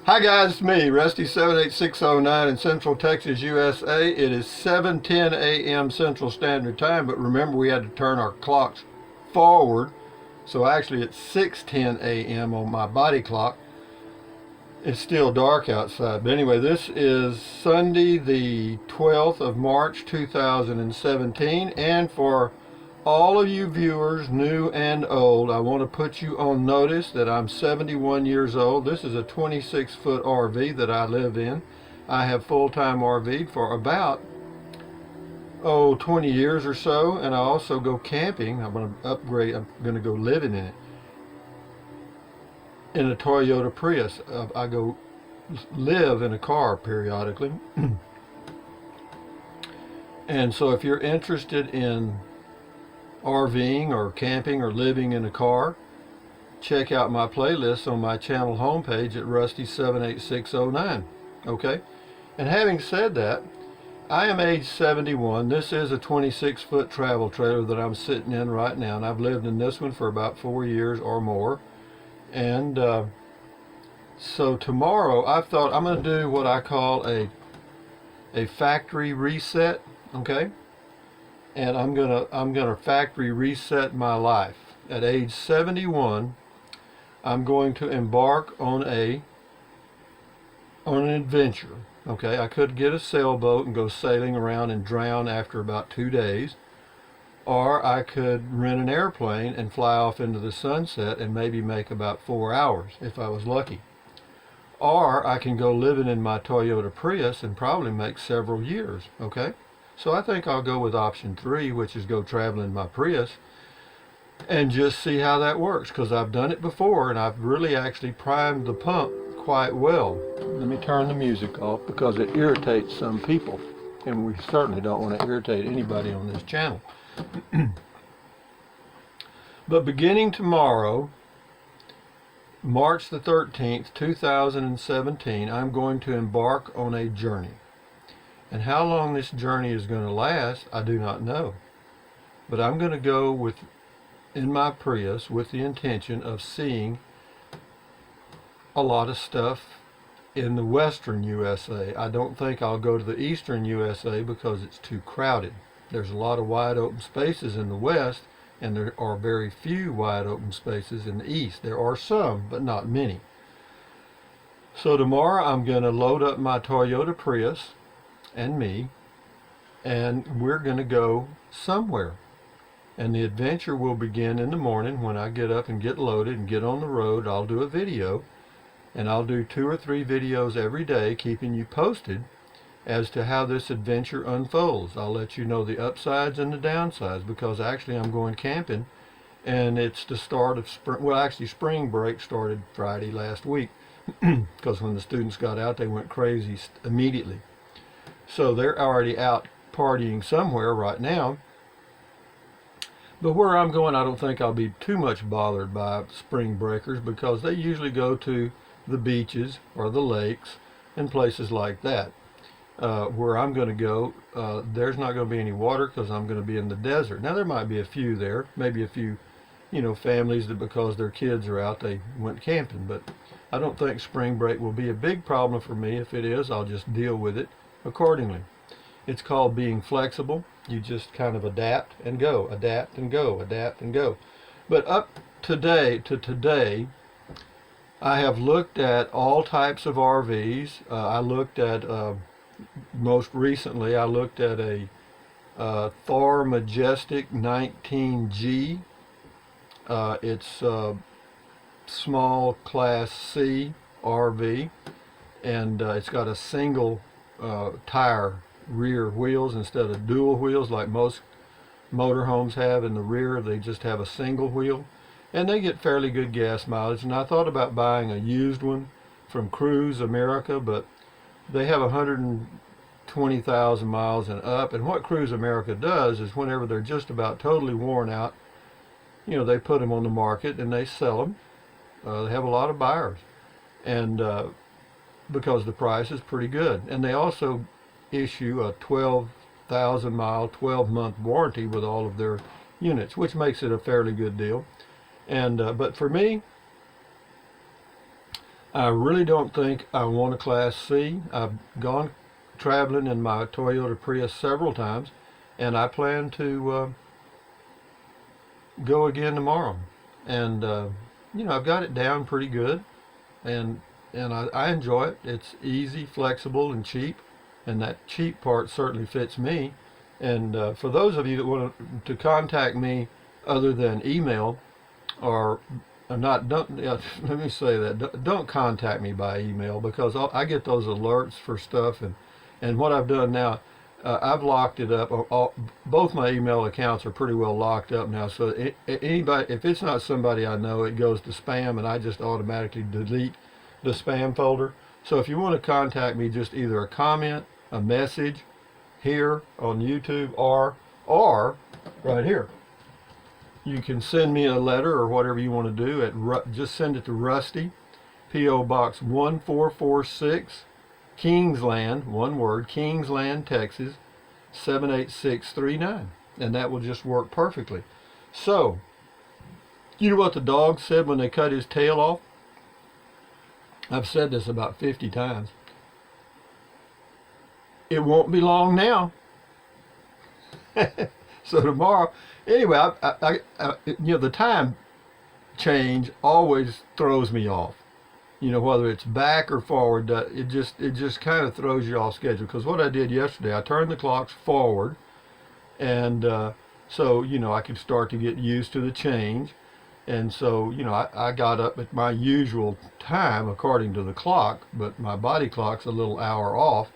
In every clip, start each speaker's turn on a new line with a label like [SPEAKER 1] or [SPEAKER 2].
[SPEAKER 1] Hi guys, it's me, Rusty78609 in Central Texas, USA. It is 7:10 a.m. Central Standard Time, but remember we had to turn our clocks forward. So actually it's 6:10 a.m. on my body clock. It's still dark outside. But anyway, this is Sunday the 12th of March 2017. And for all of you viewers, new and old, I want to put you on notice that I'm 71 years old. This is a 26-foot RV that I live in. I have full-time RV'd for about 20 years or so, and I also go camping. I'm going to upgrade. I'm going to go living in it. In a Toyota Prius. I go live in a car periodically. And so if you're interested in RVing or camping or living in a car, check out my playlist on my channel homepage at Rusty78609. Okay? And having said that, I am age 71. This is a 26-foot travel trailer that I'm sitting in right now, and I've lived in this one for about 4 years or more. And so tomorrow I thought I'm going to do what I call a factory reset, okay? And I'm gonna factory reset my life. At age 71, I'm going to embark on an adventure. Okay, I could get a sailboat and go sailing around and drown after about 2 days, or I could rent an airplane and fly off into the sunset and maybe make about 4 hours if I was lucky. Or I can go living in my Toyota Prius and probably make several years. Okay. So I think I'll go with option 3, which is go traveling in my Prius and just see how that works, because I've done it before and I've really actually primed the pump quite well. Let me turn the music off because it irritates some people, and we certainly don't want to irritate anybody on this channel. But beginning tomorrow, March the 13th, 2017, I'm going to embark on a journey. And how long this journey is going to last, I do not know. But I'm going to go in my Prius with the intention of seeing a lot of stuff in the western USA. I don't think I'll go to the eastern USA because it's too crowded. There's a lot of wide open spaces in the west, and there are very few wide open spaces in the east. There are some, but not many. So tomorrow I'm going to load up my Toyota Prius and me, and we're going to go somewhere. And the adventure will begin in the morning when I get up and get loaded and get on the road. I'll do a video, and I'll do 2 or 3 videos every day, keeping you posted as to how this adventure unfolds. I'll let you know the upsides and the downsides, because actually I'm going camping, and it's the start of spring. Well, actually spring break started Friday last week, because when the students got out, they went crazy immediately. So they're already out partying somewhere right now. But where I'm going, I don't think I'll be too much bothered by spring breakers, because they usually go to the beaches or the lakes and places like that. Where I'm going to go, there's not going to be any water because I'm going to be in the desert. Now there might be a few there, maybe a few, families that because their kids are out, they went camping. But I don't think spring break will be a big problem for me. If it is, I'll just deal with it accordingly. It's called being flexible. You just kind of adapt and go, adapt and go, adapt and go. But up to today, I have looked at all types of RVs. I looked at, most recently, I looked at a Thor Majestic 19G. It's a small Class C RV, and it's got a single tire rear wheels instead of dual wheels like most motorhomes have. In the rear, they just have a single wheel, and they get fairly good gas mileage. And I thought about buying a used one from Cruise America, but they have 120,000 miles and up, and what Cruise America does is whenever they're just about totally worn out, they put them on the market and they sell them. They have a lot of buyers, and because the price is pretty good. And they also issue a 12,000 mile, 12-month warranty with all of their units, which makes it a fairly good deal. And but for me, I really don't think I want a Class C. I've gone traveling in my Toyota Prius several times, and I plan to go again tomorrow. And I've got it down pretty good, and I enjoy it. It's easy, flexible, and cheap, and that cheap part certainly fits me. And for those of you that want to contact me other than email, or not, don't let me say that, don't contact me by email, because I get those alerts for stuff, and what I've done now, I've locked it up. Both my email accounts are pretty well locked up now, so anybody, if it's not somebody I know, it goes to spam, and I just automatically delete the spam folder. So if you want to contact me, just either a comment, a message here on YouTube, or right here. You can send me a letter or whatever you want to do. Just send it to Rusty, P.O. Box 1446, Kingsland, one word, Kingsland, Texas, 78639. And that will just work perfectly. So, you know what the dog said when they cut his tail off? I've said this about 50 times. It won't be long now. So tomorrow, anyway, the time change always throws me off. Whether it's back or forward, it just kind of throws you off schedule. Because what I did yesterday, I turned the clocks forward, and so I could start to get used to the change. And so I got up at my usual time according to the clock, but my body clock's a little hour off.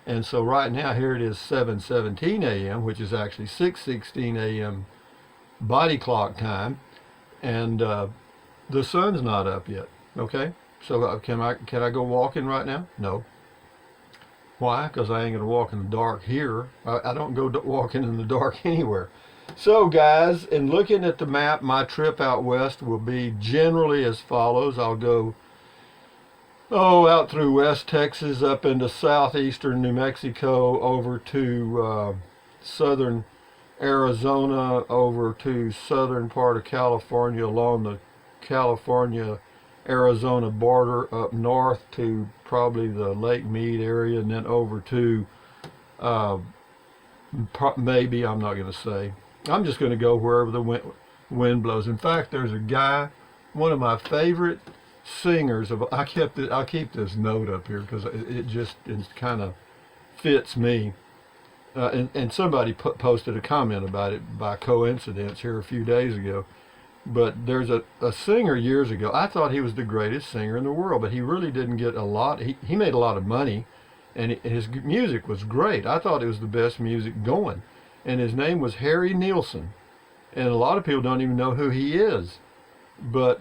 [SPEAKER 1] And so right now, here it is 7:17 a.m., which is actually 6:16 a.m. body clock time, and the sun's not up yet. Okay, so can I go walking right now? No. Why? Because I ain't gonna walk in the dark here. I don't go walking in the dark anywhere. So guys, in looking at the map, my trip out west will be generally as follows. I'll go out through West Texas, up into southeastern New Mexico, over to southern Arizona, over to southern part of California, along the California-Arizona border, up north to probably the Lake Mead area, and then over to maybe, I'm not going to say. I'm just going to go wherever the wind blows. In fact, there's a guy, one of my favorite singers of, I'll keep this note up here because it kind of fits me, and somebody posted a comment about it by coincidence here a few days ago. But there's a singer years ago, I thought he was the greatest singer in the world, but he really didn't get a lot. He made a lot of money, and his music was great. I thought it was the best music going, and his name was Harry Nilsson, and a lot of people don't even know who he is. But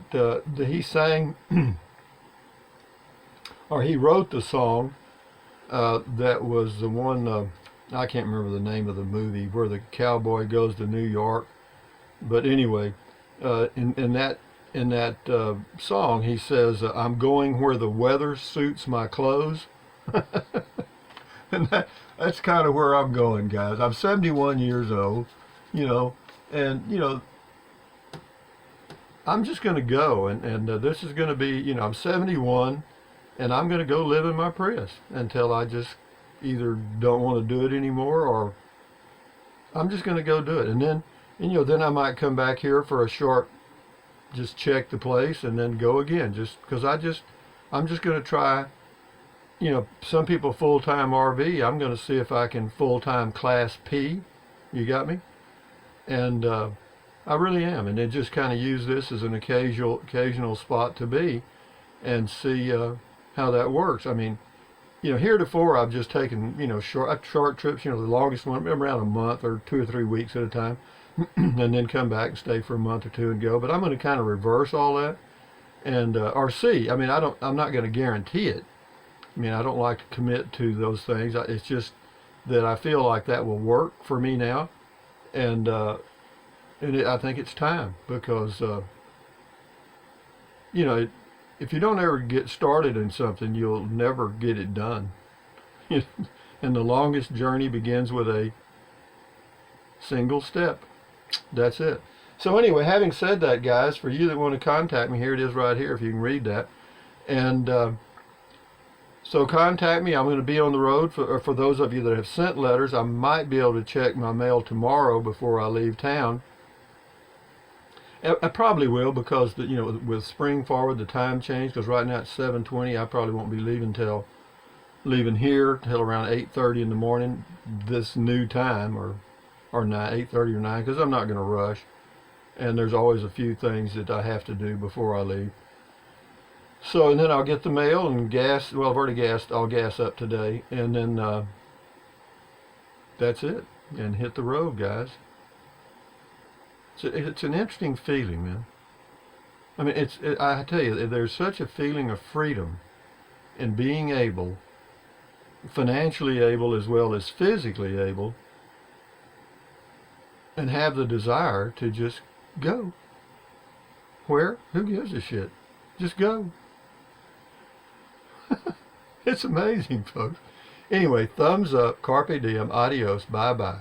[SPEAKER 1] he sang, or he wrote the song that was the one, I can't remember the name of the movie, where the cowboy goes to New York. But anyway, in that song, he says, "I'm going where the weather suits my clothes." And that's kind of where I'm going, guys. I'm 71 years old, and I'm just going to go, and this is going to be, I'm 71, and I'm going to go live in my Prius until I just either don't want to do it anymore, or I'm just going to go do it. And then, then I might come back here for a short, just check the place, and then go again, just because I'm just going to try, some people full-time RV, I'm going to see if I can full-time Class P, you got me? And I really am, and then just kind of use this as an occasional spot to be, and see how that works. I mean, heretofore I've just taken short trips. The longest one around a month or 2 or 3 weeks at a time, and then come back and stay for a month or two and go. But I'm going to kind of reverse all that, and or see. I mean, I'm not going to guarantee it. I mean, I don't like to commit to those things. It's just that I feel like that will work for me now, and I think it's time, because if you don't ever get started in something, you'll never get it done. And the longest journey begins with a single step. That's it. So anyway, having said that, guys, for you that want to contact me, here it is right here if you can read that. And so contact me. I'm going to be on the road. For those of you that have sent letters, I might be able to check my mail tomorrow before I leave town. I probably will, because you know, with spring forward, the time change. Because right now it's 7:20. I probably won't be leaving here till around 8:30 in the morning, this new time, or 8:30 or 9, because I'm not going to rush. And there's always a few things that I have to do before I leave. So, and then I'll get the mail and gas. Well, I've already gassed. I'll gas up today, and then that's it. And hit the road, guys. It's an interesting feeling, man. I mean, I tell you, there's such a feeling of freedom in being able, financially able as well as physically able, and have the desire to just go. Where? Who gives a shit? Just go. It's amazing, folks. Anyway, thumbs up, carpe diem, adios, bye-bye.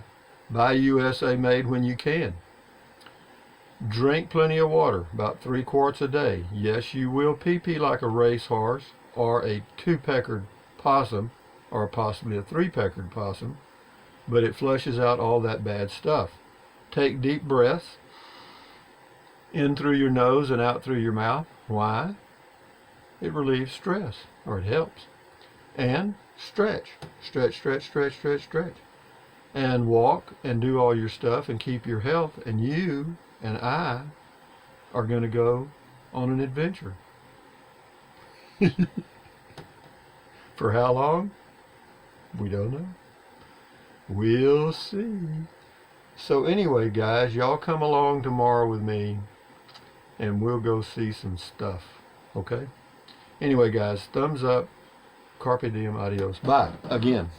[SPEAKER 1] Buy USA made when you can. Drink plenty of water, about 3 quarts a day. Yes, you will pee-pee like a racehorse, or a 2-peckered possum, or possibly a 3-peckered possum, but it flushes out all that bad stuff. Take deep breaths, in through your nose and out through your mouth. Why? It relieves stress, or it helps. And stretch. Stretch, stretch, stretch, stretch, stretch. And walk and do all your stuff and keep your health, and you and I are going to go on an adventure. For how long? We don't know. We'll see. So anyway, guys, y'all come along tomorrow with me, and we'll go see some stuff. Okay? Anyway, guys, thumbs up, carpe diem, adios. Bye. Again.